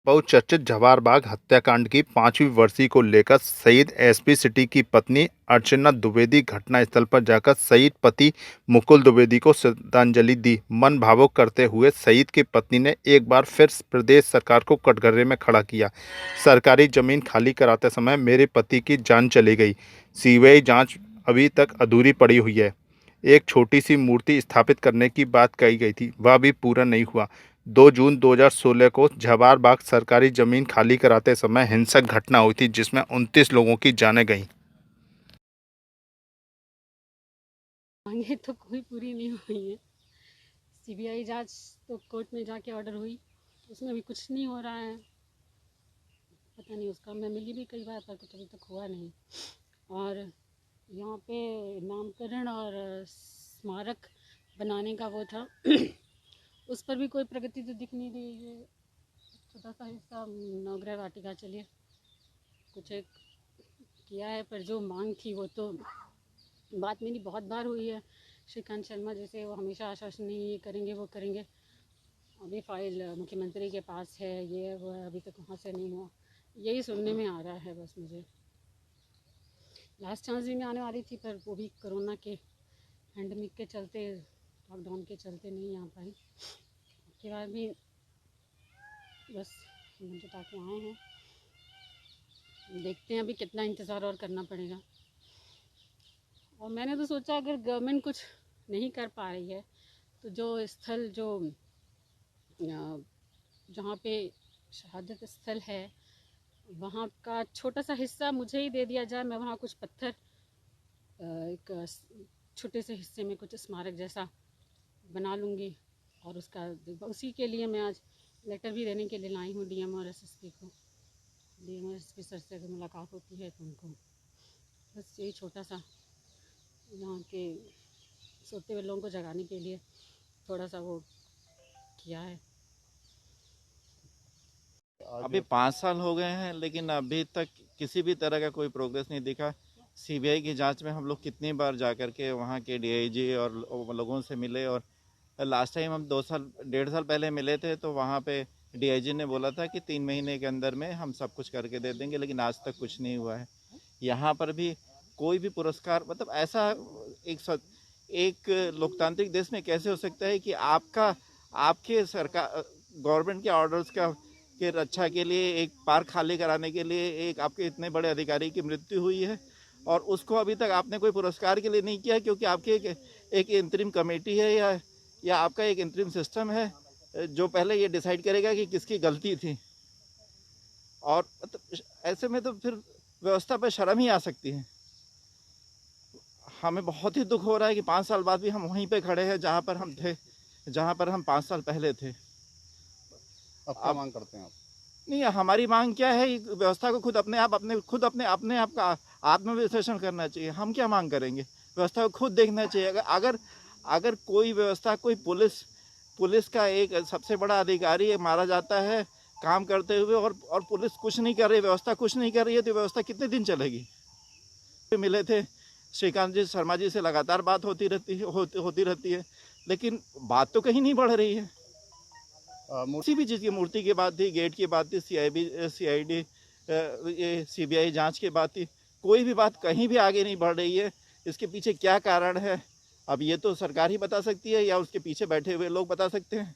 बहुचर्चित जवाहर हत्याकांड की 5वीं वर्षी को लेकर शहीद एसपी सिटी की पत्नी अर्चना द्विवेदी घटनास्थल पर जाकर शहीद पति मुकुल द्विवेदी को श्रद्धांजलि दी। मन भावुक करते हुए शहीद की पत्नी ने एक बार फिर प्रदेश सरकार को कटघरे में खड़ा किया। सरकारी जमीन खाली कराते समय मेरे पति की जान चली गई। सीबीआई जांच अभी तक अधूरी पड़ी हुई है। एक छोटी सी मूर्ति स्थापित करने की बात कही गई थी, वह भी पूरा नहीं हुआ। 2 जून 2016 को जवाहर बाग सरकारी जमीन खाली कराते समय हिंसक घटना हुई थी, जिसमें 29 लोगों की जानें गईं। मांगे तो कोई पूरी नहीं हुई है। सीबीआई जांच तो कोर्ट में जाके ऑर्डर हुई, उसमें भी कुछ नहीं हो रहा है। पता नहीं, उसका मैं मिली भी कई बार पर कुछ अभी तक हुआ नहीं। और यहाँ पे नामकरण और स्मारक बनाने का वो था उस पर भी कोई प्रगति तो दिख नहीं रही है। छोटा सा हिस्सा नवग्रह वाटिका चलिए कुछ एक किया है, पर जो मांग थी वो तो बात मेरी बहुत बार हुई है श्रीकांत शर्मा जैसे, वो हमेशा आश्वासन नहीं, ये करेंगे वो करेंगे। अभी फाइल मुख्यमंत्री के पास है, ये वो अभी तक वहाँ से नहीं हुआ, यही सुनने में आ रहा है बस मुझे। लास्ट चांस भी मैं आने वाली थी, पर वो भी कोरोना के पैंडमिक के चलते, लॉकडाउन के चलते नहीं आ पाई। उसके बाद भी बस जुटा के आए हैं, देखते हैं अभी कितना इंतज़ार और करना पड़ेगा। और मैंने तो सोचा अगर गवर्नमेंट कुछ नहीं कर पा रही है तो जो स्थल जो जहाँ पे शहादत स्थल है वहाँ का छोटा सा हिस्सा मुझे ही दे दिया जाए। मैं वहाँ कुछ पत्थर एक छोटे से हिस्से में कुछ स्मारक जैसा बना लूँगी। और उसका उसी के लिए मैं आज लेटर भी देने के लिए लाई हूँ डीएम और एसएसपी को। डीएम और एसएसपी सर से अगर मुलाकात होती है तो उनको बस यही छोटा सा यहाँ के सोते हुए लोगों को जगाने के लिए थोड़ा सा वो किया है। अभी 5 साल हो गए हैं, लेकिन अभी तक किसी भी तरह का कोई प्रोग्रेस नहीं दिखा। सीबीआई की जांच में हम लोग कितनी बार जाकर के वहाँ के डीआईजी और लोगों से मिले, और लास्ट टाइम हम 1.5 साल पहले मिले थे तो वहाँ पे डीआईजी ने बोला था कि 3 महीने के अंदर में हम सब कुछ करके दे देंगे, लेकिन आज तक कुछ नहीं हुआ है। यहाँ पर भी कोई भी पुरस्कार, मतलब ऐसा एक लोकतांत्रिक देश में कैसे हो सकता है कि आपके सरकार गवर्नमेंट के ऑर्डर्स के रक्षा के लिए, एक पार्क खाली कराने के लिए एक आपके इतने बड़े अधिकारी की मृत्यु हुई है और उसको अभी तक आपने कोई पुरस्कार के लिए नहीं किया, क्योंकि आपके एक इंतरिम कमेटी है या आपका एक इंतरिम सिस्टम है जो पहले ये डिसाइड करेगा कि किसकी गलती थी। और ऐसे में तो फिर व्यवस्था पर शर्म ही आ सकती है। हमें बहुत ही दुख हो रहा है कि 5 साल बाद भी हम वहीं पे खड़े हैं जहाँ पर हम थे, जहाँ पर हम 5 साल पहले थे। अब क्या मांग करते हैं आप? नहीं, हमारी मांग क्या है, व्यवस्था को खुद अपने आप का आत्मविश्लेषण करना चाहिए। हम क्या मांग करेंगे, व्यवस्था को खुद देखना चाहिए। अगर कोई व्यवस्था, कोई पुलिस का एक सबसे बड़ा अधिकारी मारा जाता है काम करते हुए, और पुलिस कुछ नहीं कर रही, व्यवस्था कुछ नहीं कर रही है, तो व्यवस्था कितने दिन चलेगी। मिले थे श्रीकांत जी शर्मा जी से, लगातार बात होती रहती है, लेकिन बात तो कहीं नहीं बढ़ रही है। किसी भी चीज़ की, मूर्ति की बात थी, गेट की बात थी, सीआईडी ये सीबीआई जांच की बात थी, कोई भी बात कहीं भी आगे नहीं बढ़ रही है। इसके पीछे क्या कारण है, अब ये तो सरकार ही बता सकती है या उसके पीछे बैठे हुए लोग बता सकते हैं।